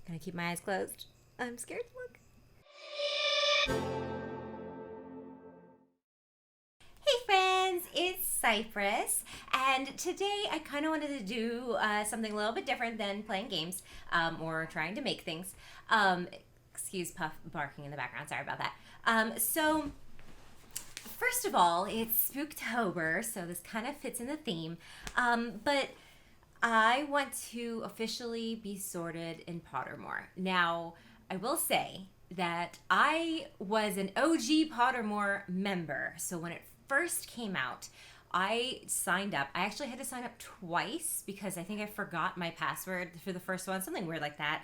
Gonna keep my eyes closed. I'm scared to look. Hey friends, it's Psypris, and today I kind of wanted to do something a little bit different than playing games or trying to make things. Excuse Puff barking in the background, sorry about that. So first of all, it's Spooktober, so this kind of fits in the theme, but I want to officially be sorted in Pottermore. Now, I will say that I was an OG Pottermore member, so when it first came out, I signed up. I actually had to sign up twice because I think I forgot my password for the first one, something weird like that.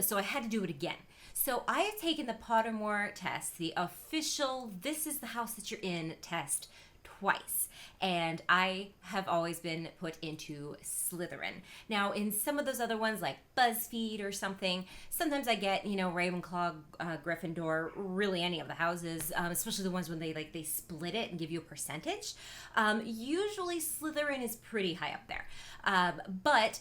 So I had to do it again. So I have taken the Pottermore test, the official "this is the house that you're in" test, twice, and I have always been put into Slytherin. Now, in some of those other ones like BuzzFeed or something, sometimes I get, Ravenclaw, Gryffindor, really any of the houses, especially the ones when they split it and give you a percentage. Usually Slytherin is pretty high up there, but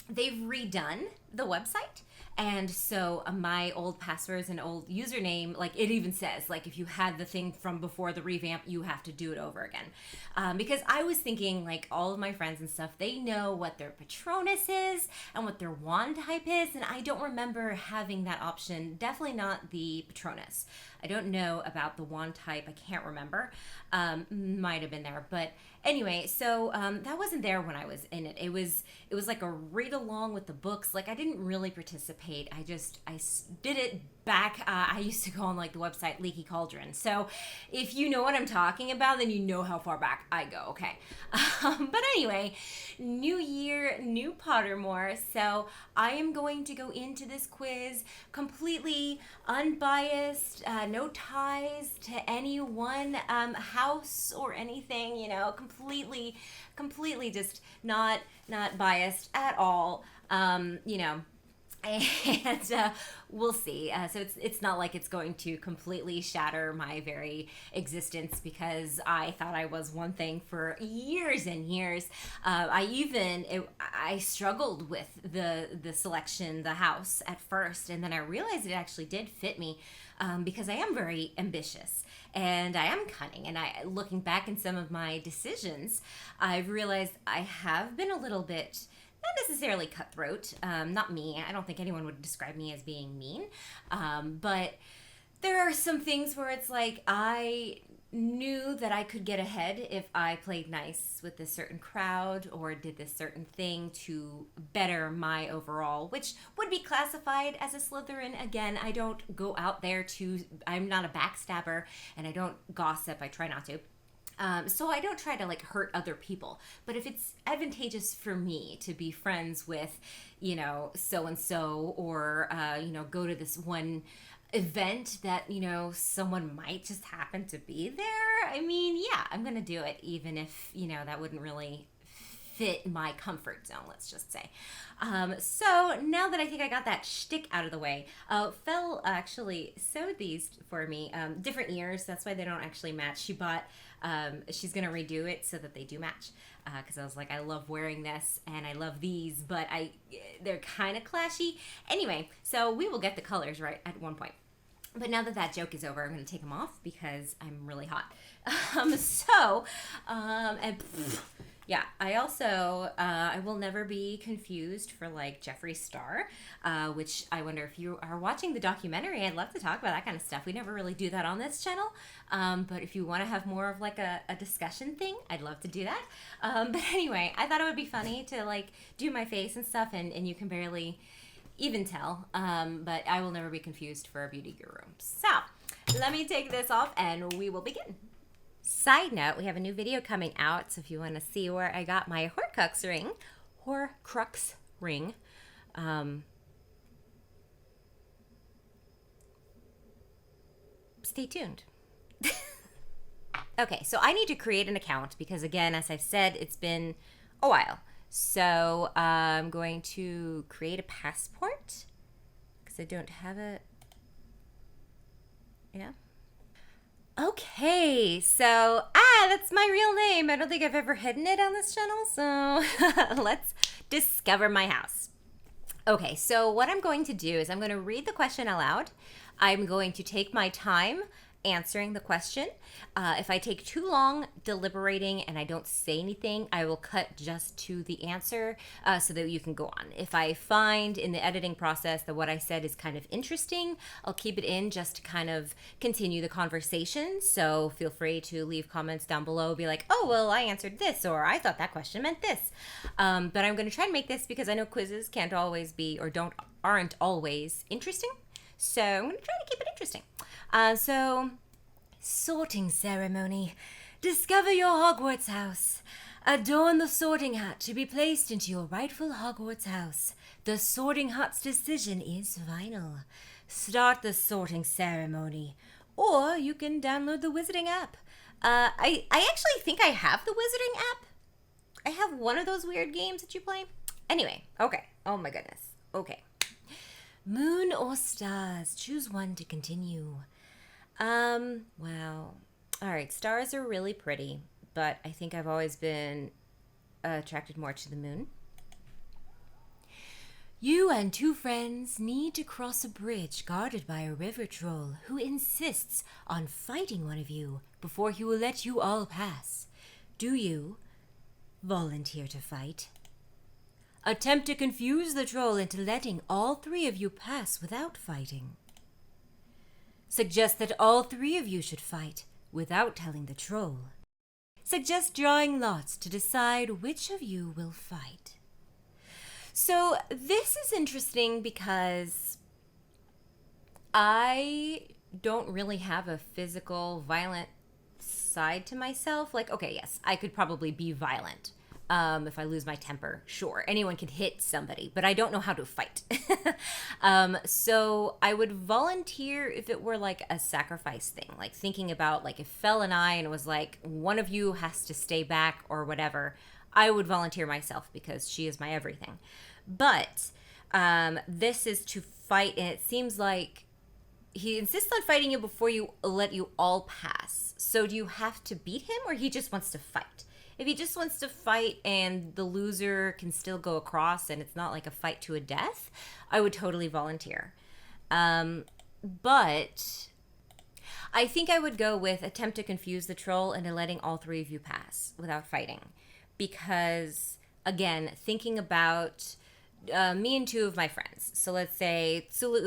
they've redone the website. And so my old passwords and old username, it even says, if you had the thing from before the revamp, you have to do it over again. Because I was thinking, all of my friends and stuff, they know what their Patronus is and what their wand type is. And I don't remember having that option. Definitely not the Patronus. I don't know about the wand type. I can't remember. Might have been there. But anyway, so that wasn't there when I was in it. It was like a read along with the books. I didn't really participate. I did it back. I used to go on the website Leaky Cauldron. So if you know what I'm talking about, then you know how far back I go. Okay. But anyway, new year, new Pottermore. So I am going to go into this quiz completely unbiased, no ties to any one house or anything, completely just not biased at all. And we'll see. So it's not like it's going to completely shatter my very existence because I thought I was one thing for years and years. I struggled with the selection, the house at first, and then I realized it actually did fit me because I am very ambitious and I am cunning. And looking back in some of my decisions, I've realized I have been a little bit not necessarily cutthroat, not me. I don't think anyone would describe me as being mean. But there are some things where it's I knew that I could get ahead if I played nice with this certain crowd or did this certain thing to better my overall, which would be classified as a Slytherin. Again, I don't go out there I'm not a backstabber and I don't gossip. I try not to. So I don't try to hurt other people, but if it's advantageous for me to be friends with, so-and-so or, go to this one event that, someone might just happen to be there, yeah, I'm going to do it even if, that wouldn't really fit my comfort zone, let's just say. So now that I think I got that shtick out of the way, Fel actually sewed these for me, different ears. That's why they don't actually match. She bought, she's going to redo it so that they do match. Cause I was I love wearing this and I love these, but they're kind of clashy. Anyway, so we will get the colors right at one point. But now that that joke is over, I'm going to take them off because I'm really hot. Yeah, I also, I will never be confused for Jeffree Star, which I wonder if you are watching the documentary, I'd love to talk about that kind of stuff. We never really do that on this channel, but if you want to have more of a discussion thing, I'd love to do that. But anyway, I thought it would be funny to do my face and stuff, and you can barely even tell, but I will never be confused for a beauty guru. So, let me take this off and we will begin. Side note, we have a new video coming out, so if you want to see where I got my Horcrux ring, stay tuned. Okay, so I need to create an account because, again, as I've said, it's been a while. So I'm going to create a passport because I don't have it. Yeah. Okay, so, that's my real name. I don't think I've ever hidden it on this channel, so let's discover my house. Okay, so what I'm going to do is I'm going to read the question aloud. I'm going to take my time answering the question. If I take too long deliberating and I don't say anything, I will cut just to the answer so that you can go on. If I find in the editing process that what I said is kind of interesting, I'll keep it in just to kind of continue the conversation. So feel free to leave comments down below. Be like, oh, well, I answered this, or I thought that question meant this. But I'm going to try to make this because I know quizzes can't always be or aren't always interesting. So I'm going to try to keep it interesting. Sorting ceremony. Discover your Hogwarts house. Adorn the sorting hat to be placed into your rightful Hogwarts house. The sorting hat's decision is final. Start the sorting ceremony. Or you can download the Wizarding app. I actually think I have the Wizarding app. I have one of those weird games that you play. Anyway, okay. Oh my goodness. Okay. Moon or stars? Choose one to continue. Wow. All right, stars are really pretty, but I think I've always been attracted more to the moon. You and two friends need to cross a bridge guarded by a river troll who insists on fighting one of you before he will let you all pass. Do you volunteer to fight? Attempt to confuse the troll into letting all three of you pass without fighting. Suggest that all three of you should fight without telling the troll. Suggest drawing lots to decide which of you will fight. So this is interesting because I don't really have a physical violent side to myself. Like, okay, yes, I could probably be violent. If I lose my temper, sure, anyone can hit somebody, but I don't know how to fight. So I would volunteer if it were like a sacrifice thing, like thinking about like if Fel and I, and it was like one of you has to stay back or whatever, I would volunteer myself because she is my everything. But this is to fight, and it seems like he insists on fighting you before you let you all pass. So do you have to beat him, or he just wants to fight? If he just wants to fight and the loser can still go across and it's not like a fight to a death, I would totally volunteer. But I think I would go with attempt to confuse the troll into letting all three of you pass without fighting. Because, again, thinking about me and two of my friends. So let's say Tsula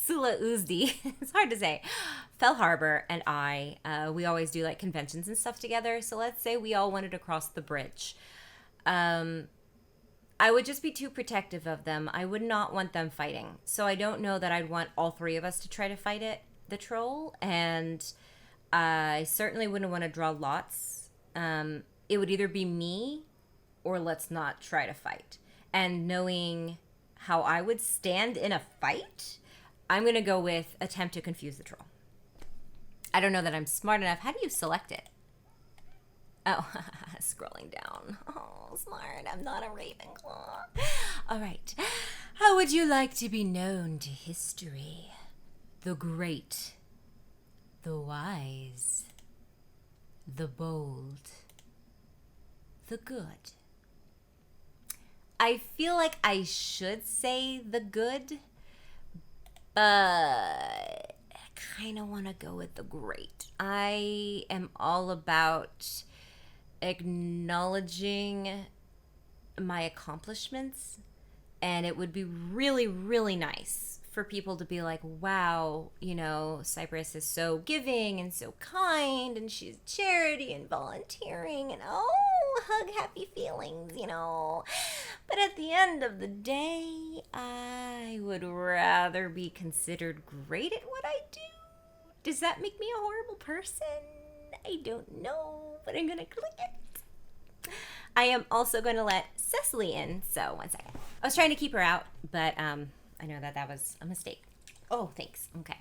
Uzdi, it's hard to say, Fel Harbor and I, we always do like conventions and stuff together. So let's say we all wanted to cross the bridge. I would just be too protective of them. I would not want them fighting. So I don't know that I'd want all three of us to try to fight the troll. And I certainly wouldn't want to draw lots. It would either be me or let's not try to fight. And knowing how I would stand in a fight, I'm going to go with attempt to confuse the troll. I don't know that I'm smart enough. How do you select it? Oh, scrolling down. Oh, smart. I'm not a Ravenclaw. All right. How would you like to be known to history? The great, the wise, the bold, the good. I feel like I should say the good, but I kind of want to go with the great. I am all about acknowledging my accomplishments, and it would be really, really nice for people to be like, wow, you know, Psypris is so giving and so kind, and she's charity and volunteering, and oh, hug happy feelings, you know. But at the end of the day, I would rather be considered great at what I do. Does that make me a horrible person? I don't know, but I'm gonna click it. I am also going to let Cecily in, so 1 second. I was trying to keep her out, but I know that was a mistake. Oh, thanks. Okay.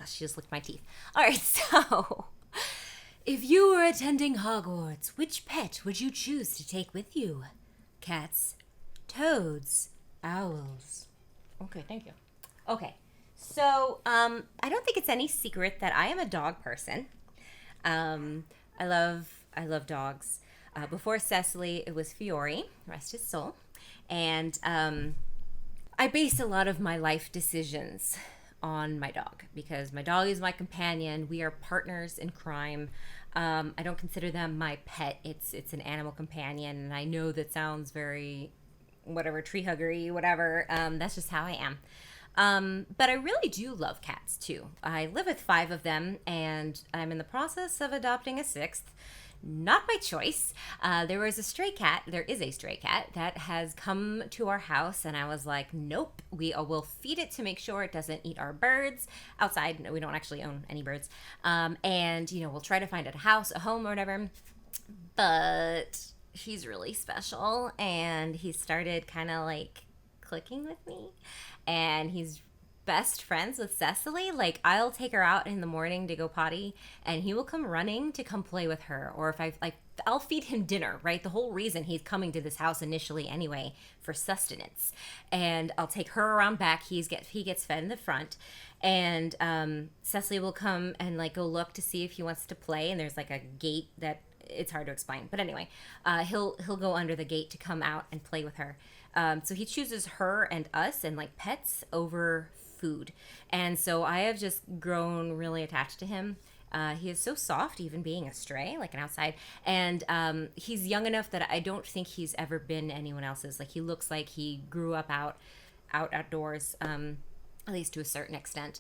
She just licked my teeth. All right, so if you were attending Hogwarts, which pet would you choose to take with you? Cats, toads, owls. Okay, thank you. Okay, so I don't think it's any secret that I am a dog person. I love dogs. Before Cecily, it was Fiore, rest his soul. And I base a lot of my life decisions on my dog because my dog is my companion. We are partners in crime. I don't consider them my pet. It's an animal companion, and I know that sounds very whatever tree huggery, whatever. That's just how I am. But I really do love cats too. I live with 5 of them, and I'm in the process of adopting a 6th. Not by choice. There is a stray cat that has come to our house, and I was like, nope, we will feed it to make sure it doesn't eat our birds outside. No, we don't actually own any birds. And, we'll try to find it a house, a home, or whatever. But he's really special, and he started kind of like clicking with me, and he's best friends with Cecily. Like, I'll take her out in the morning to go potty, and he will come running to come play with her. Or if I'll feed him dinner, right? The whole reason he's coming to this house initially anyway, for sustenance. And I'll take her around back. He gets fed in the front, and Cecily will come and like go look to see if he wants to play. And there's like a gate that it's hard to explain, but anyway, he'll go under the gate to come out and play with her. So he chooses her and us and like pets over food. And so I have just grown really attached to him. He is so soft, even being a stray, like an outside. And he's young enough that I don't think he's ever been anyone else's. Like, he looks like he grew up outdoors, at least to a certain extent.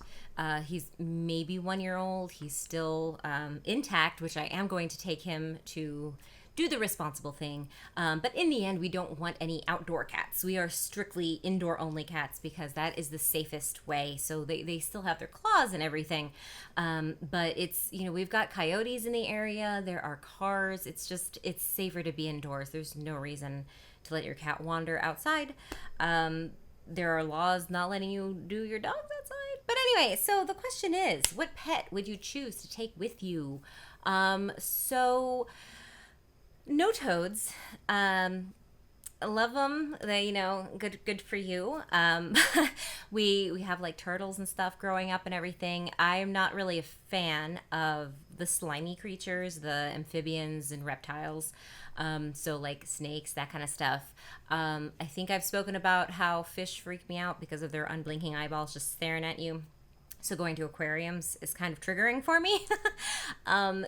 He's maybe 1 year old. He's still intact, which I am going to take him to do the responsible thing. But in the end, we don't want any outdoor cats. We are strictly indoor only cats because that is the safest way. So they still have their claws and everything. But it's, we've got coyotes in the area. There are cars. It's safer to be indoors. There's no reason to let your cat wander outside. There are laws not letting you do your dogs outside. But anyway, so the question is, what pet would you choose to take with you? So no toads. I love them. They, good for you. We have like turtles and stuff growing up and everything. I'm not really a fan of the slimy creatures, the amphibians and reptiles. So like snakes, that kind of stuff. I think I've spoken about how fish freak me out because of their unblinking eyeballs just staring at you. So going to aquariums is kind of triggering for me.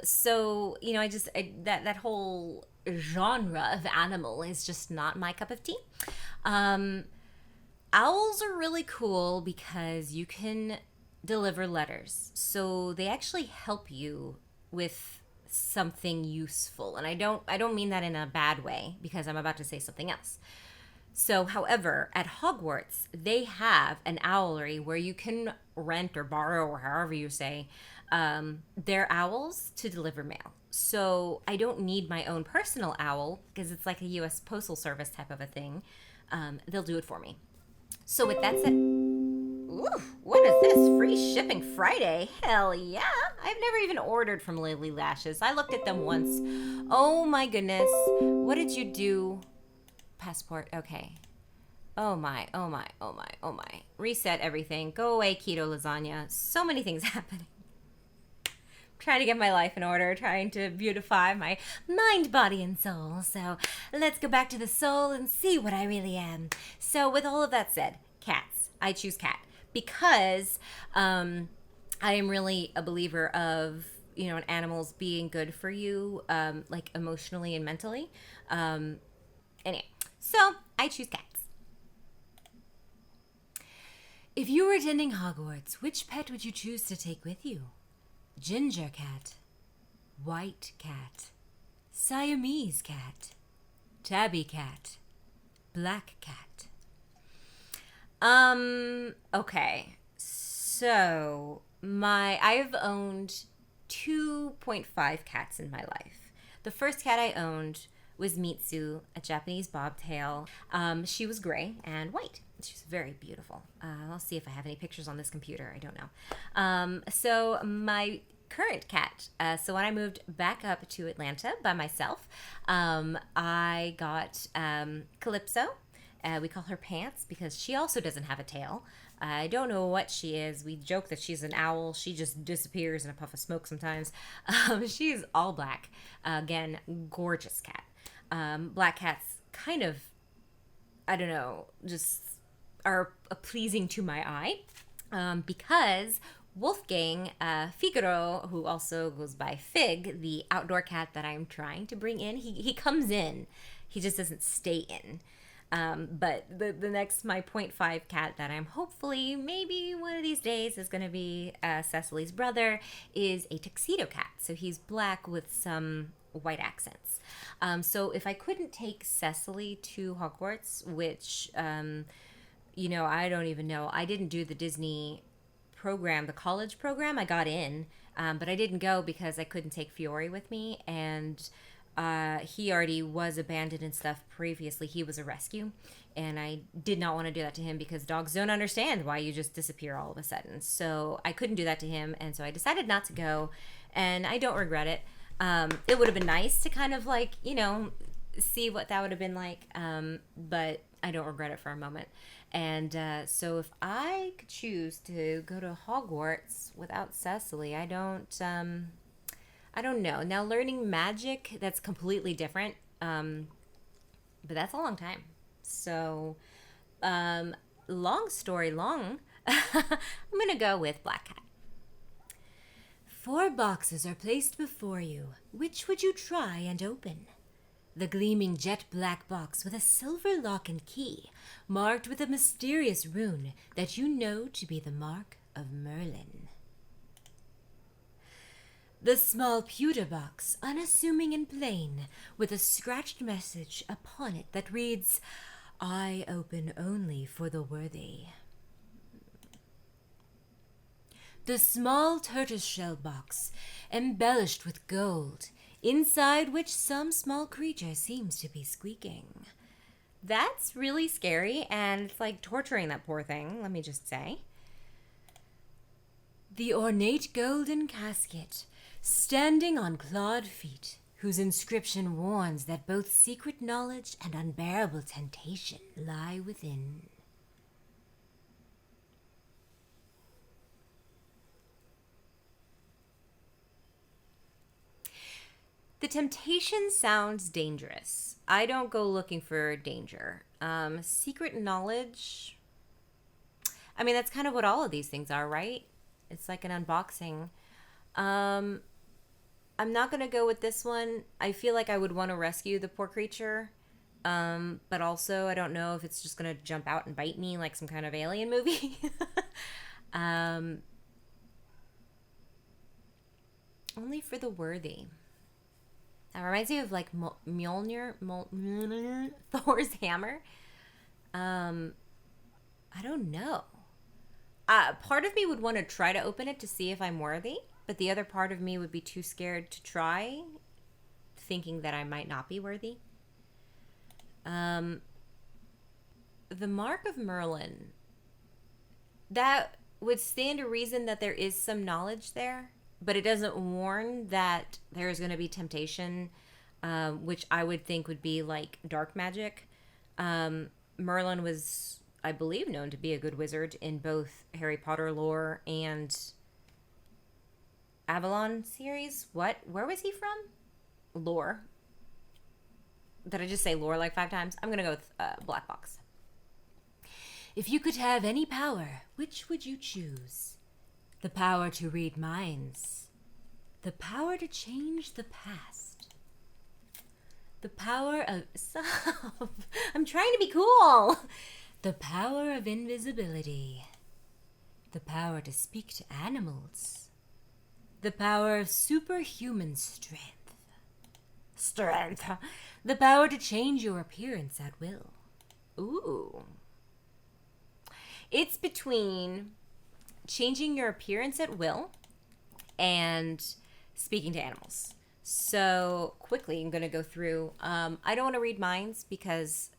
So, that whole genre of animal is just not my cup of tea. Owls are really cool because you can deliver letters. So they actually help you with something useful. And I don't mean that in a bad way because I'm about to say something else. So, however, at Hogwarts, they have an owlery where you can rent or borrow, or however you say, their owls to deliver mail. So I don't need my own personal owl because it's like a U.S. Postal Service type of a thing. They'll do it for me. So with that said, ooh, what is this? Free shipping Friday? Hell yeah. I've never even ordered from Lily Lashes. I looked at them once. Oh my goodness. What did you do? Passport. Okay. Oh my. Reset everything. Go away, keto lasagna. So many things happening. Trying to get my life in order, trying to beautify my mind, body, and soul. So let's go back to the soul and see what I really am. So with all of that said, cats. I choose cat because I am really a believer of, animals being good for you, like emotionally and mentally. Anyway, so I choose cats. If you were attending Hogwarts, which pet would you choose to take with you? Ginger cat, white cat, Siamese cat, tabby cat, black cat. Okay. So I've owned 2.5 cats in my life. The first cat I owned was Mitsu, a Japanese bobtail. She was gray and white. She's very beautiful. I'll see if I have any pictures on this computer. I don't know. So my current cat, so when I moved back up to Atlanta by myself, I got Calypso. We call her Pants because she also doesn't have a tail. I don't know what she is. We joke that she's an owl. She just disappears in a puff of smoke sometimes. She's all black. Again, gorgeous cat. Black cats kind of, I don't know, just are pleasing to my eye, because Wolfgang, Figaro, who also goes by Fig, the outdoor cat that I'm trying to bring in, he comes in. He just doesn't stay in. But the next, my 0.5 cat that I'm hopefully, maybe one of these days, is going to be Cecily's brother, is a tuxedo cat. So he's black with some white accents. So if I couldn't take Cecily to Hogwarts, which, I don't even know. I didn't do the Disney program, the college program. I got in, but I didn't go because I couldn't take Fiore with me, and he already was abandoned and stuff previously. He was a rescue, and I did not want to do that to him because dogs don't understand why you just disappear all of a sudden. So I couldn't do that to him, and so I decided not to go, and I don't regret it. It would have been nice to kind of see what that would have been like, but I don't regret it for a moment. And so if I could choose to go to Hogwarts without Cecily, I don't know. Now, learning magic, that's completely different, but that's a long time. So, long story long, I'm going to go with Black Cat. 4 boxes are placed before you. Which would you try and open? The gleaming jet black box with a silver lock and key, marked with a mysterious rune that you know to be the mark of Merlin. The small pewter box, unassuming and plain, with a scratched message upon it that reads, "I open only for the worthy." The small tortoiseshell box, embellished with gold, inside which some small creature seems to be squeaking. That's really scary, and it's like torturing that poor thing, let me just say. The ornate golden casket, standing on clawed feet, whose inscription warns that both secret knowledge and unbearable temptation lie within. The temptation sounds dangerous. I don't go looking for danger. Secret knowledge, I mean, that's kind of what all of these things are, right? It's like an unboxing. I'm not going to go with this one. I feel like I would want to rescue the poor creature. But also, I don't know if it's just going to jump out and bite me like some kind of alien movie. Only for the worthy. That reminds me of like Mjolnir, Thor's hammer. I don't know. Part of me would want to try to open it to see if I'm worthy, but the other part of me would be too scared to try, thinking that I might not be worthy. The Mark of Merlin. That would stand to reason that there is some knowledge there, but it doesn't warn that there's going to be temptation, which I would think would be like dark magic. Merlin was, I believe, known to be a good wizard in both Harry Potter lore and Avalon series. What? Where was he from? Lore. Did I just say lore like 5 times? I'm going to go with Black Box. If you could have any power, which would you choose? The power to read minds. The power to change the past. The power of... Stop! I'm trying to be cool! The power of invisibility. The power to speak to animals. The power of superhuman strength. The power to change your appearance at will. Ooh. It's between changing your appearance at will and speaking to animals. So quickly, I'm going to go through. I don't want to read minds because,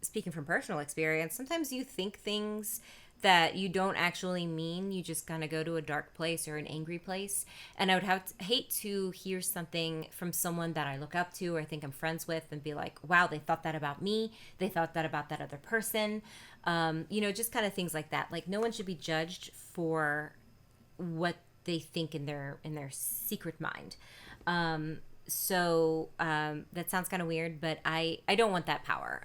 speaking from personal experience, sometimes you think things that you don't actually mean. You just kind of go to a dark place or an angry place. And I would hate to hear something from someone that I look up to or think I'm friends with and be like, wow, they thought that about me. They thought that about that other person. Just kind of things like that. Like, no one should be judged for what they think in their secret mind. That sounds kind of weird, but I don't want that power.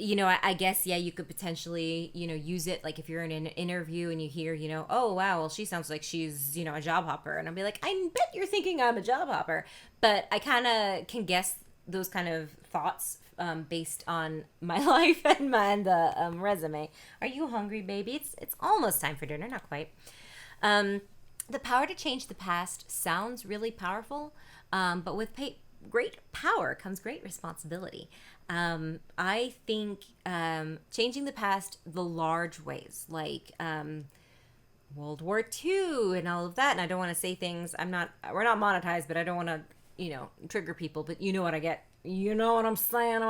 I guess, yeah, you could potentially, use it like if you're in an interview and you hear, oh, wow, well, she sounds like she's, a job hopper. And I'll be like, I bet you're thinking I'm a job hopper. But I kind of can guess those kind of thoughts based on my life and the resume. Are you hungry, baby? It's almost time for dinner, not quite. The power to change the past sounds really powerful, but with great power comes great responsibility. I think changing the past the large ways, like World War II and all of that. And I don't want to say things. We're not monetized, but I don't want to, trigger people. But you know what I get. You know what I'm saying?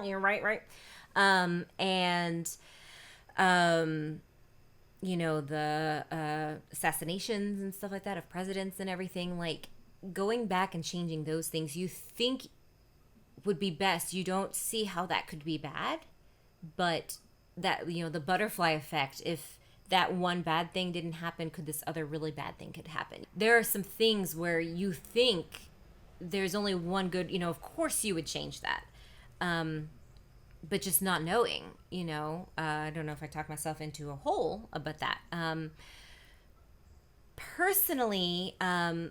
You're right. And the assassinations and stuff like that of presidents and everything, like going back and changing those things you think would be best. You don't see how that could be bad, but that, the butterfly effect, if that one bad thing didn't happen, could this other really bad thing could happen? There are some things where you think there's only one good, of course you would change that. But just not knowing, I don't know if I talked myself into a hole about that. Personally, I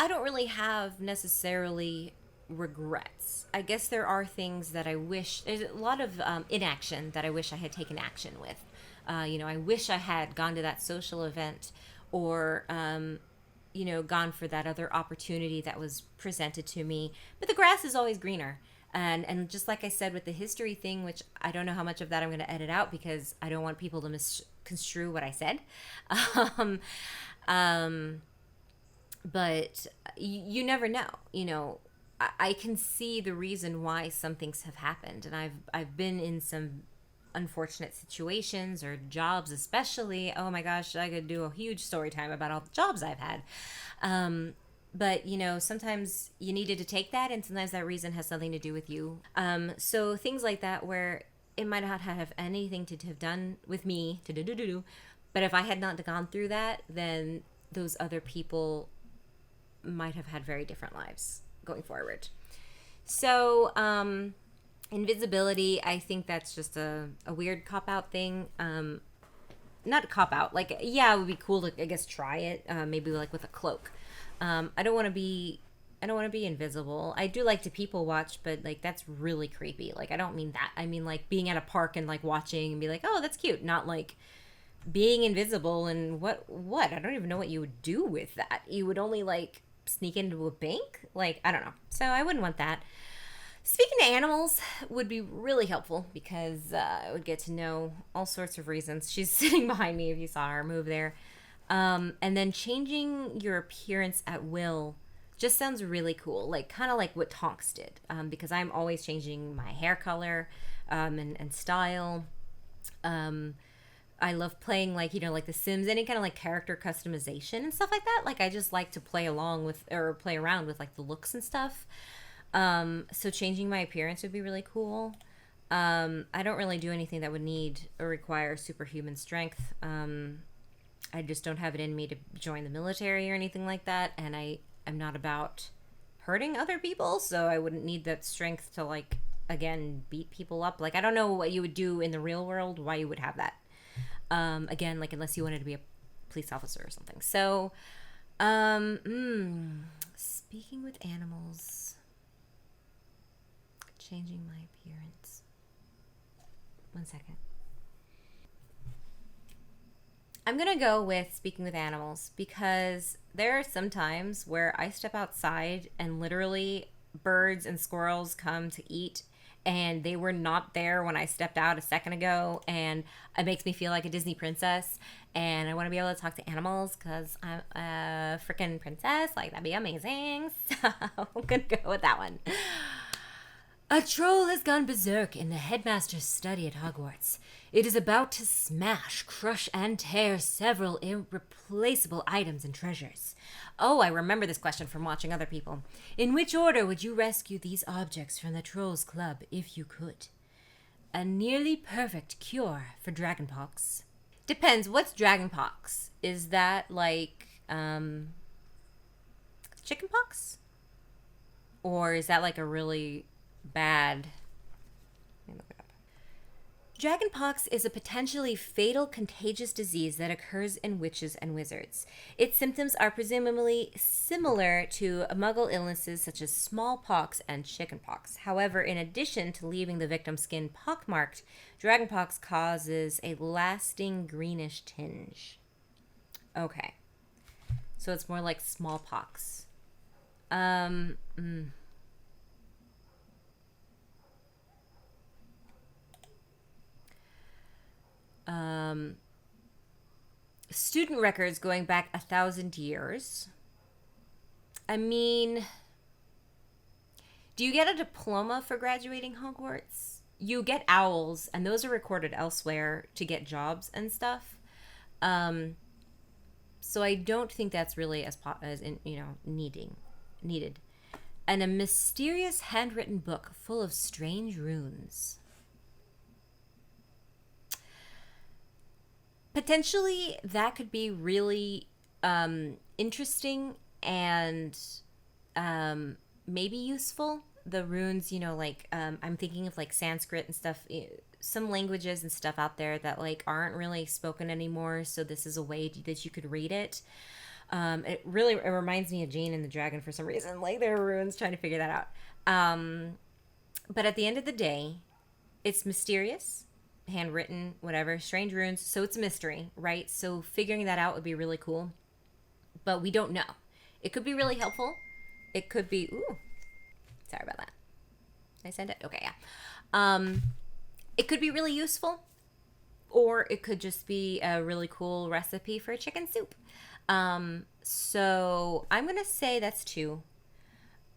don't really have necessarily regrets. I guess there are things that I wish, there's a lot of inaction that I wish I had taken action with. I wish I had gone to that social event or, gone for that other opportunity that was presented to me. But the grass is always greener. And just like I said with the history thing, which I don't know how much of that I'm going to edit out because I don't want people to misconstrue what I said. But you never know. I can see the reason why some things have happened, and I've been in some unfortunate situations or jobs, especially. Oh my gosh, I could do a huge story time about all the jobs I've had. But, sometimes you needed to take that, and sometimes that reason has something to do with you. So things like that where it might not have anything to have done with me, but if I had not gone through that, then those other people might have had very different lives going forward. So invisibility, I think that's just a weird cop-out thing. Not a cop-out. Like, yeah, it would be cool to, I guess, try it. Maybe like with a cloak. I don't want to be invisible. I do like to people watch, but like that's really creepy. Like I don't mean that. I mean like being at a park and like watching and be like, oh, that's cute. Not like being invisible and what? I don't even know what you would do with that. You would only like sneak into a bank? Like, I don't know. So I wouldn't want that. Speaking to animals would be really helpful because I would get to know all sorts of reasons. She's sitting behind me if you saw her move there. And then changing your appearance at will just sounds really cool. Like kind of like what Tonks did. Because I'm always changing my hair color and style. I love playing like, like The Sims, any kind of like character customization and stuff like that. Like I just like to play around with like the looks and stuff. So changing my appearance would be really cool. I don't really do anything that would need or require superhuman strength. I just don't have it in me to join the military or anything like that. And I'm not about hurting other people. So I wouldn't need that strength to like, again, beat people up. Like, I don't know what you would do in the real world, why you would have that. Again, like unless you wanted to be a police officer or something. So, speaking with animals, changing my appearance. 1 second. I'm going to go with speaking with animals because there are some times where I step outside and literally birds and squirrels come to eat and they were not there when I stepped out a second ago, and it makes me feel like a Disney princess, and I want to be able to talk to animals because I'm a freaking princess. Like, that'd be amazing. So I'm going to go with that one. A troll has gone berserk in the headmaster's study at Hogwarts. It is about to smash, crush, and tear several irreplaceable items and treasures. Oh, I remember this question from watching other people. In which order would you rescue these objects from the Trolls Club if you could? A nearly perfect cure for dragonpox. Depends. What's dragonpox? Is that like chickenpox? Or is that like a really bad me look it up. Dragonpox is a potentially fatal contagious disease that occurs in witches and wizards. Its symptoms are presumably similar to muggle illnesses such as smallpox and chickenpox. However, in addition to leaving the victim's skin pockmarked, dragonpox causes a lasting greenish tinge. Okay. So it's more like smallpox. Student records going back 1,000 years. I mean, do you get a diploma for graduating Hogwarts? You get owls, and those are recorded elsewhere to get jobs and stuff. So I don't think that's really as needed. And a mysterious handwritten book full of strange runes. Potentially, that could be really interesting and maybe useful. The runes, I'm thinking of like Sanskrit and stuff, some languages and stuff out there that like aren't really spoken anymore. So this is a way that you could read it. It reminds me of Jane and the Dragon for some reason. Like there are runes, trying to figure that out. But at the end of the day, it's mysterious. Handwritten, whatever, strange runes, so it's a mystery, right? So figuring that out would be really cool, but we don't know. It could be really helpful. It could be sorry about that. Did I send it? Okay, yeah. It could be really useful, or it could just be a really cool recipe for chicken soup. So I'm gonna say that's 2,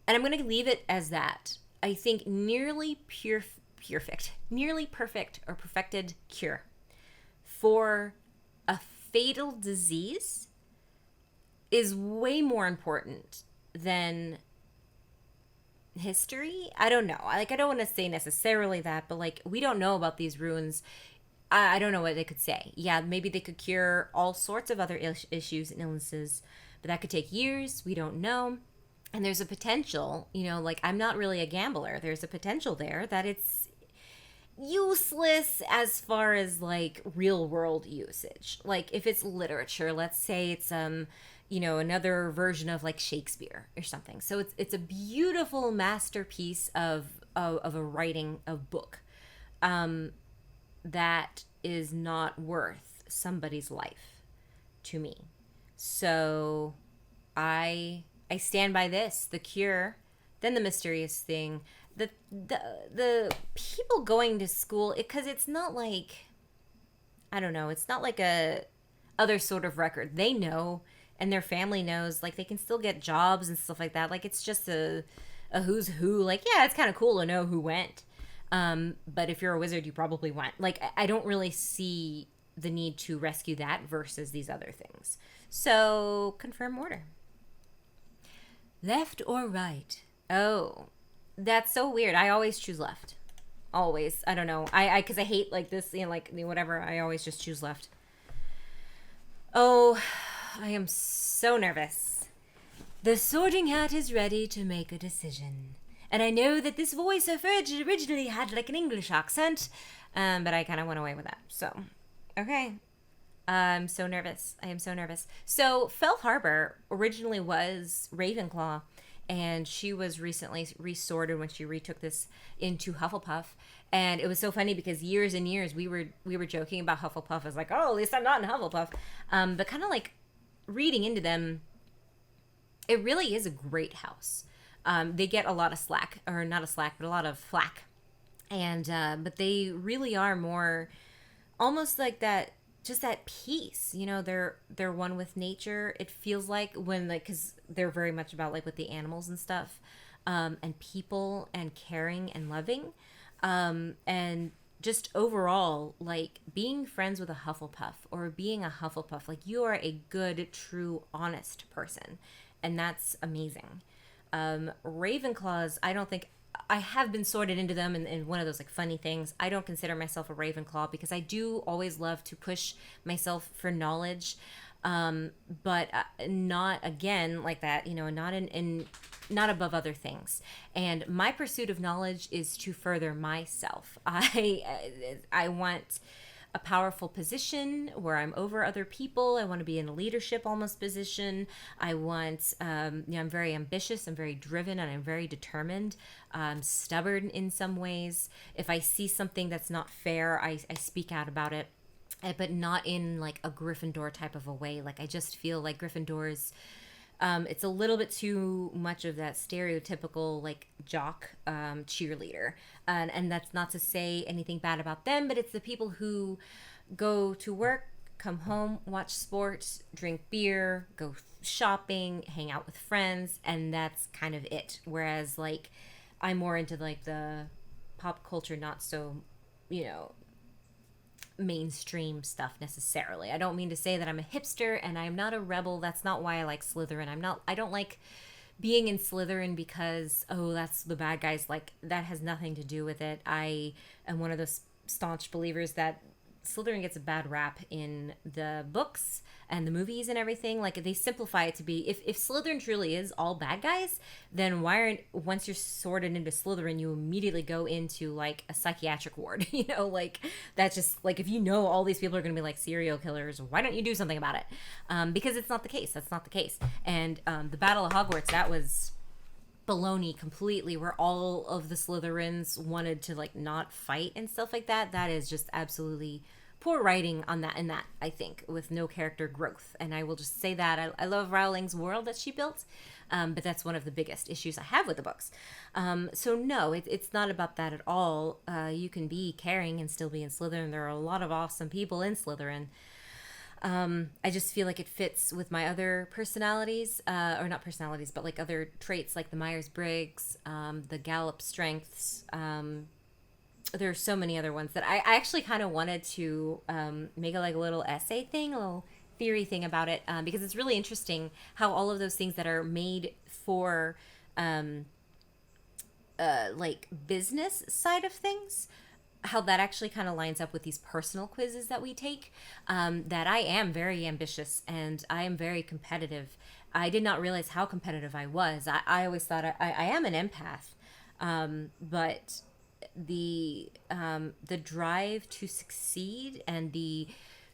and I'm gonna leave it as that. I think nearly perfect or perfected cure for a fatal disease is way more important than history. I don't know. I don't want to say necessarily that, but like we don't know about these runes. I don't know what they could say. Yeah, maybe they could cure all sorts of other issues and illnesses, but that could take years. We don't know. And there's a potential, like I'm not really a gambler. There's a potential there that it's useless as far as like real world usage. Like if it's literature, let's say it's another version of like Shakespeare or something. So it's a beautiful masterpiece of a writing of book that is not worth somebody's life to me. So I stand by this, the cure, then the mysterious thing, the people going to school, because it's not like, I don't know, it's not like a other sort of record. They know, and their family knows, like they can still get jobs and stuff like that. Like it's just a who's who. Like, yeah, it's kind of cool to know who went. But if you're a wizard, you probably went. Like I don't really see the need to rescue that versus these other things. So confirm order. Left or right? Oh, that's so weird. I always choose left. Always. I don't know. Because I hate like this, whatever. I always just choose left. Oh, I am so nervous. The sorting hat is ready to make a decision. And I know that this voice originally had like an English accent, but I kind of went away with that. So, okay. I'm so nervous. I am so nervous. So, Fel Harbor originally was Ravenclaw, and she was recently resorted when she retook this into Hufflepuff. And it was so funny because years and years we were joking about Hufflepuff as like, oh, at least I'm not in Hufflepuff. But kind of like reading into them, it really is a great house. They get a lot of slack, or not a slack, but a lot of flack. And but they really are more almost like that, just that peace. They're one with nature. It feels like when because they're very much about like with the animals and stuff, and people and caring and loving, and just overall like being friends with a Hufflepuff or being a Hufflepuff, like you are a good, true, honest person, and that's amazing. Ravenclaws, I don't think I have been sorted into them, and one of those like funny things, I don't consider myself a Ravenclaw because I do always love to push myself for knowledge. but not again like that, not not above other things. And my pursuit of knowledge is to further myself. I want a powerful position where I'm over other people. I want to be in a leadership almost position. I want, I'm very ambitious, I'm very driven, and I'm very determined. I'm stubborn in some ways. If I see something that's not fair, I speak out about it, but not in like a Gryffindor type of a way. Like I just feel like Gryffindors, it's a little bit too much of that stereotypical like jock cheerleader, and that's not to say anything bad about them, but it's the people who go to work, come home, watch sports, drink beer, go shopping, hang out with friends, and that's kind of it. Whereas like I'm more into like the pop culture, not so mainstream stuff necessarily. I don't mean to say that I'm a hipster and I'm not a rebel. That's not why I like Slytherin. I don't like being in Slytherin because, oh, that's the bad guys. Like that has nothing to do with it. I am one of those staunch believers that Slytherin gets a bad rap in the books and the movies and everything. Like they simplify it to be, if Slytherin truly is all bad guys, then why aren't, once you're sorted into Slytherin, you immediately go into like a psychiatric ward, like that's just like, if all these people are going to be like serial killers, why don't you do something about it? Because it's not the case. That's not the case. And the Battle of Hogwarts, that was baloney completely, where all of the Slytherins wanted to like not fight and stuff like that. That is just absolutely poor writing on that, and that I think with no character growth. And I will just say that I love Rowling's world that she built, but that's one of the biggest issues I have with the books. So no, it's not about that at all. You can be caring and still be in Slytherin. There are a lot of awesome people in Slytherin. I just feel like it fits with my other personalities, or not personalities, but like other traits, like the Myers-Briggs, the Gallup strengths. There are so many other ones that I actually kind of wanted to make a little essay thing, a little theory thing about it, because it's really interesting how all of those things that are made for like business side of things, how that actually kind of lines up with these personal quizzes that we take, that I am very ambitious and I am very competitive. I did not realize how competitive I was. I always thought I am an empath, but the drive to succeed and the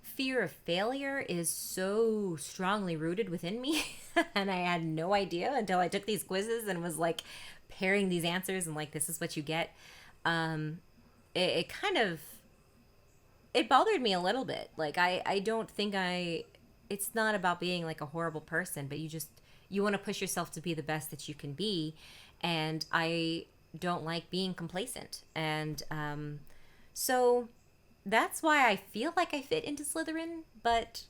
fear of failure is so strongly rooted within me. And I had no idea until I took these quizzes and was like pairing these answers and like, this is what you get. It kind of, it bothered me a little bit. Like, I don't think it's not about being like a horrible person, but you want to push yourself to be the best that you can be. And I don't like being complacent. And so that's why I feel like I fit into Slytherin, but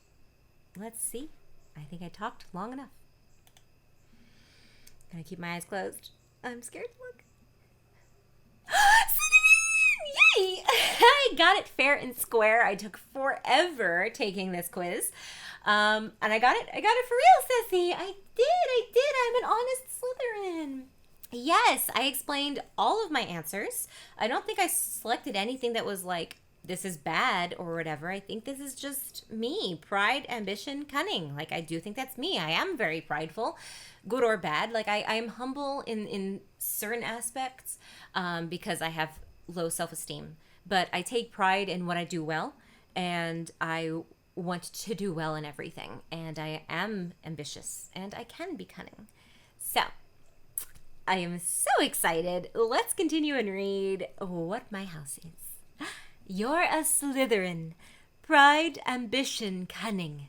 let's see. I think I talked long enough. Gonna keep my eyes closed. I'm scared to look. Yay! I got it fair and square. I took forever taking this quiz. And I got it for real, Sissy. I did. I'm an honest Slytherin. Yes, I explained all of my answers. I don't think I selected anything that was like, this is bad or whatever. I think this is just me. Pride, ambition, cunning. Like, I do think that's me. I am very prideful, good or bad. Like, I am humble in certain aspects, because I have low self-esteem. But I take pride in what I do well, and I want to do well in everything. And I am ambitious, and I can be cunning. So, I am so excited. Let's continue and read what my house is. You're a Slytherin. Pride, ambition, cunning.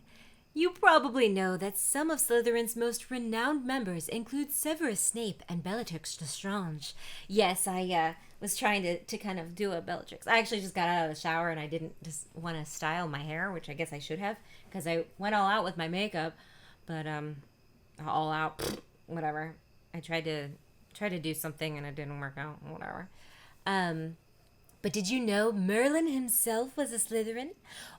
You probably know that some of Slytherin's most renowned members include Severus Snape and Bellatrix Lestrange. Yes, I was trying to kind of do a Bellatrix. I actually just got out of the shower and I didn't just want to style my hair, which I guess I should have, because I went all out with my makeup. But all out, whatever. I tried to do something and it didn't work out, whatever. But did you know Merlin himself was a Slytherin?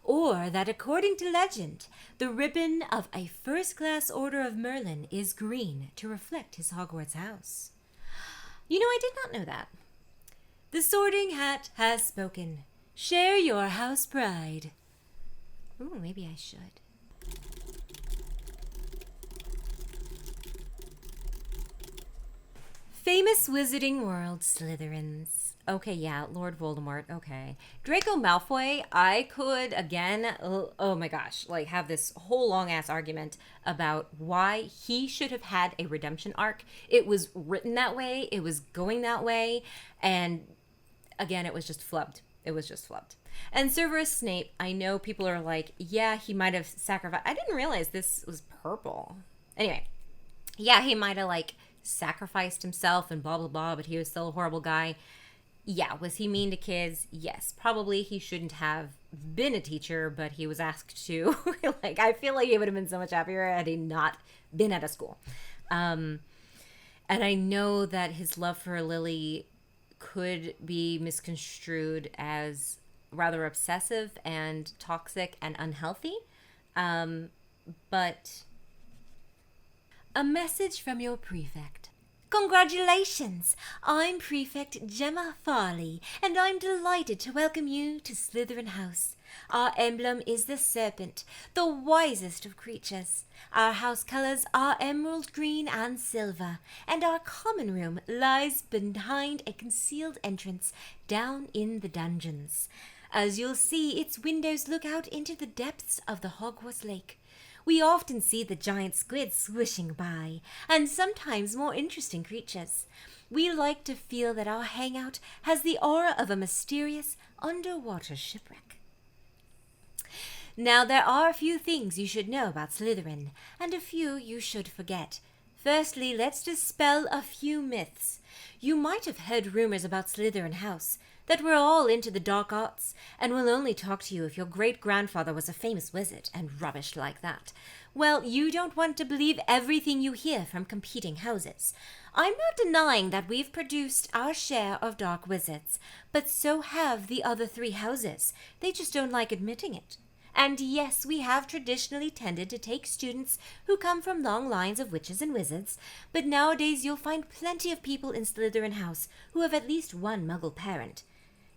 Or that according to legend, the ribbon of a first-class order of Merlin is green to reflect his Hogwarts house? You know, I did not know that. The Sorting Hat has spoken. Share your house pride. Ooh, maybe I should. Famous Wizarding World Slytherins. Okay, yeah, Lord Voldemort, okay. Draco Malfoy, I could, again, oh my gosh, like have this whole long-ass argument about why he should have had a redemption arc. It was written that way, it was going that way, and again, it was just flubbed. It was just flubbed. And Severus Snape, I know people are like, yeah, he might have sacrificed. I didn't realize this was purple. Anyway, yeah, he might have like sacrificed himself and blah, blah, blah, but he was still a horrible guy. Yeah, was he mean to kids? Yes, probably he shouldn't have been a teacher, but he was asked to. Like, I feel like he would have been so much happier had he not been at a school. And I know that his love for Lily could be misconstrued as rather obsessive and toxic and unhealthy. But a message from your prefect. Congratulations! I'm Prefect Gemma Farley, and I'm delighted to welcome you to Slytherin House. Our emblem is the serpent, the wisest of creatures. Our house colors are emerald green and silver, and our common room lies behind a concealed entrance down in the dungeons. As you'll see, its windows look out into the depths of the Hogwarts Lake. We often see the giant squid swishing by, and sometimes more interesting creatures. We like to feel that our hangout has the aura of a mysterious underwater shipwreck. Now, there are a few things you should know about Slytherin, and a few you should forget. Firstly, let's dispel a few myths. You might have heard rumors about Slytherin House, that we're all into the dark arts, and will only talk to you if your great-grandfather was a famous wizard, and rubbish like that. Well, you don't want to believe everything you hear from competing houses. I'm not denying that we've produced our share of dark wizards, but so have the other three houses. They just don't like admitting it. And yes, we have traditionally tended to take students who come from long lines of witches and wizards, but nowadays you'll find plenty of people in Slytherin House who have at least one Muggle parent.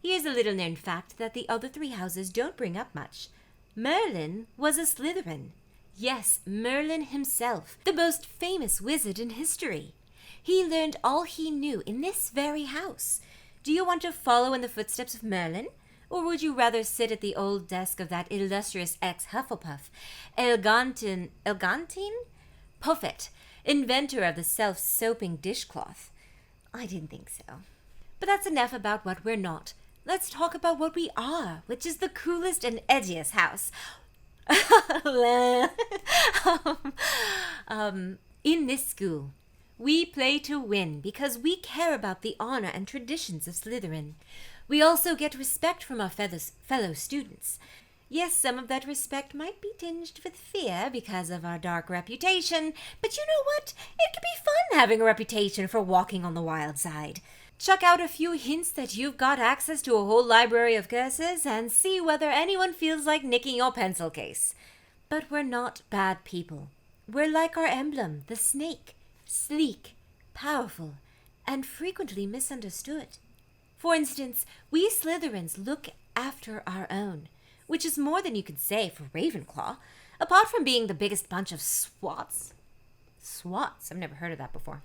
Here's a little-known fact that the other three houses don't bring up much. Merlin was a Slytherin. Yes, Merlin himself, the most famous wizard in history. He learned all he knew in this very house. Do you want to follow in the footsteps of Merlin? Or would you rather sit at the old desk of that illustrious ex-Hufflepuff, Elgantine Puffet, inventor of the self-soaping dishcloth? I didn't think so. But that's enough about what we're not. Let's talk about what we are, which is the coolest and edgiest house. In this school, we play to win because we care about the honor and traditions of Slytherin. We also get respect from our fellow students. Yes, some of that respect might be tinged with fear because of our dark reputation, but you know what? It can be fun having a reputation for walking on the wild side. Chuck out a few hints that you've got access to a whole library of curses and see whether anyone feels like nicking your pencil case. But we're not bad people. We're like our emblem, the snake, sleek, powerful, and frequently misunderstood. For instance, we Slytherins look after our own, which is more than you could say for Ravenclaw, apart from being the biggest bunch of swats. Swats? I've never heard of that before.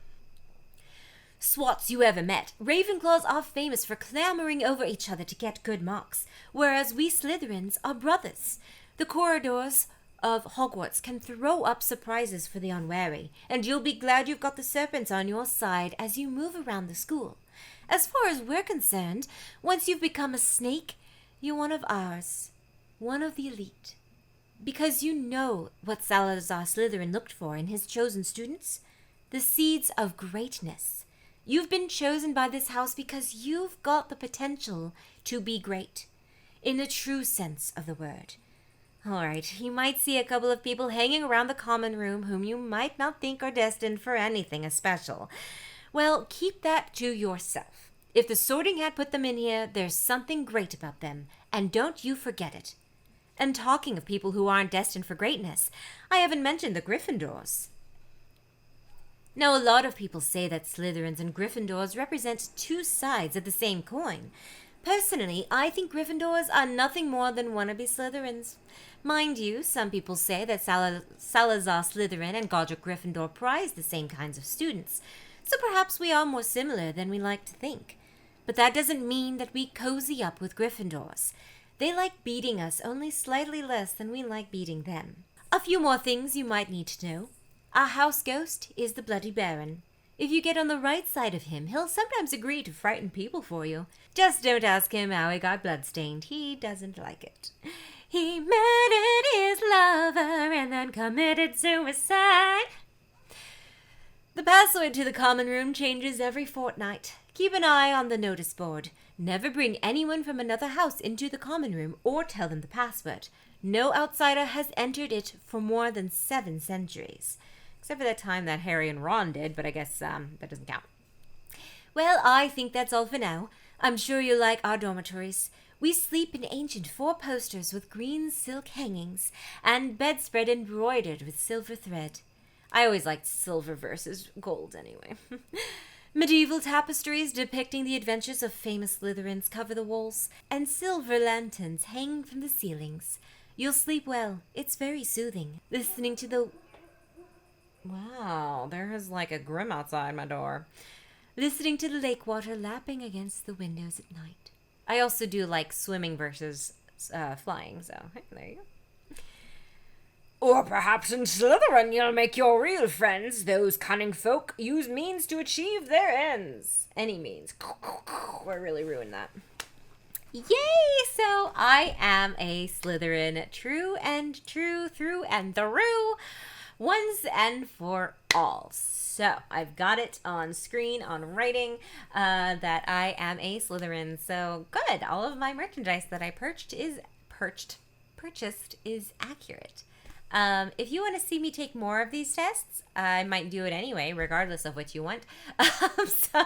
Swats you ever met. Ravenclaws are famous for clamoring over each other to get good marks, whereas we Slytherins are brothers. The corridors of Hogwarts can throw up surprises for the unwary, and you'll be glad you've got the serpents on your side as you move around the school. As far as we're concerned, once you've become a snake, you're one of ours, one of the elite. Because you know what Salazar Slytherin looked for in his chosen students? The seeds of greatness. You've been chosen by this house because you've got the potential to be great, in the true sense of the word. All right, you might see a couple of people hanging around the common room whom you might not think are destined for anything especial. Well, keep that to yourself. If the Sorting Hat put them in here, there's something great about them, and don't you forget it. And talking of people who aren't destined for greatness, I haven't mentioned the Gryffindors. Now, a lot of people say that Slytherins and Gryffindors represent two sides of the same coin. Personally, I think Gryffindors are nothing more than wannabe Slytherins. Mind you, some people say that Salazar Slytherin and Godric Gryffindor prize the same kinds of students. so perhaps we are more similar than we like to think. But that doesn't mean that we cozy up with Gryffindors. They like beating us only slightly less than we like beating them. A few more things you might need to know. Our house ghost is the Bloody Baron. If you get on the right side of him, he'll sometimes agree to frighten people for you. Just don't ask him how he got bloodstained. He doesn't like it. He murdered his lover and then committed suicide. The password to the common room changes every fortnight. Keep an eye on the notice board. Never bring anyone from another house into the common room or tell them the password. No outsider has entered it for more than 7 centuries. Except for that time that Harry and Ron did, but I guess that doesn't count. Well, I think that's all for now. I'm sure you like our dormitories. We sleep in ancient 4-posters with green silk hangings and bedspread embroidered with silver thread. I always liked silver versus gold anyway. Medieval tapestries depicting the adventures of famous Slytherins cover the walls, and silver lanterns hang from the ceilings. You'll sleep well. It's very soothing. Listening to the... Wow, there is like a grim outside my door. Listening to the lake water lapping against the windows at night. I also do like swimming versus flying, so hey, there you go. Or perhaps in Slytherin you'll make your real friends. Those cunning folk use means to achieve their ends. Any means. I really ruined that. Yay! So I am a Slytherin, true and true, through and through. Once and for all. So I've got it on screen, on writing, that I am a Slytherin. So good. All of my merchandise that I purchased is accurate. If you want to see me take more of these tests, I might do it anyway, regardless of what you want. So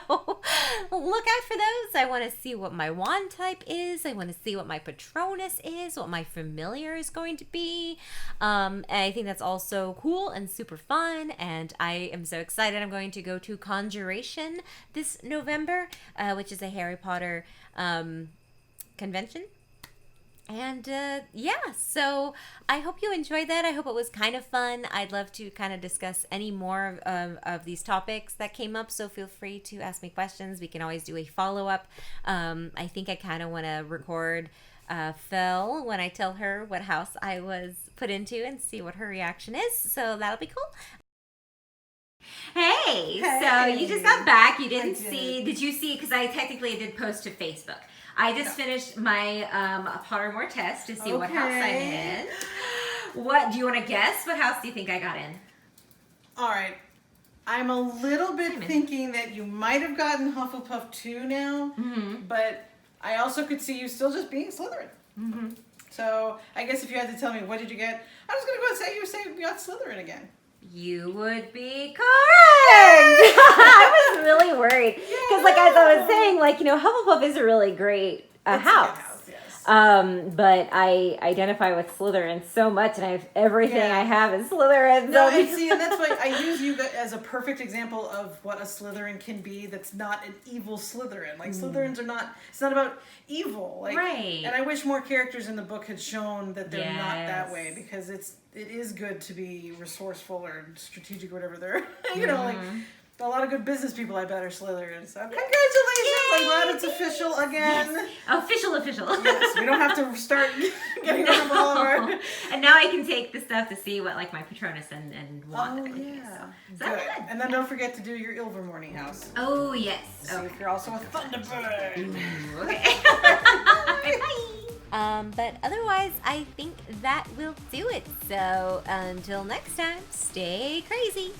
look out for those. I want to see what my wand type is. I want to see what my Patronus is, what my familiar is going to be. And I think that's also cool and super fun. And I am so excited. I'm going to go to Conjuration this November, which is a Harry Potter convention. And yeah, so I hope you enjoyed that. I hope it was kind of fun. I'd love to kind of discuss any more of these topics that came up, so feel free to ask me questions. We can always do a follow-up. I think I kind of want to record Phil when I tell her what house I was put into and see what her reaction is, so that'll be cool. Hey, so you just got back. You didn't see, did you see, because I technically did post to Facebook. I just finished my Pottermore test to see what house I'm in. What, do you want to guess? What house do you think I got in? All right. I'm a little bit thinking that you might have gotten Hufflepuff 2 now, but I also could see you still just being Slytherin. So I guess if you had to tell me what did you get, I was going to go and say you got Slytherin again. You would be correct. I was really worried because, like as I was saying, like Hufflepuff is a really great house. Yes. But I identify with Slytherin so much, and everything I have is Slytherin. No, and see, and that's why I use you as a perfect example of what a Slytherin can be. That's not an evil Slytherin. Like Slytherins are not. It's not about evil. Like, right. And I wish more characters in the book had shown that they're not that way, because it is good to be resourceful or strategic, or whatever they're. Like. A lot of good business people, I bet, are Slytherins. So congratulations! Yay! I'm glad it's official again. Yes. Official. Yes, we don't have to start getting rid of all of our... And now I can take the stuff to see what, like, my Patronus and wand. Oh, yeah. So good. And then don't forget to do your Ilvermorny house. Oh, yes. See if you're also a Thunderbird. Ooh, okay. Bye. But otherwise, I think that will do it. So until next time, stay crazy.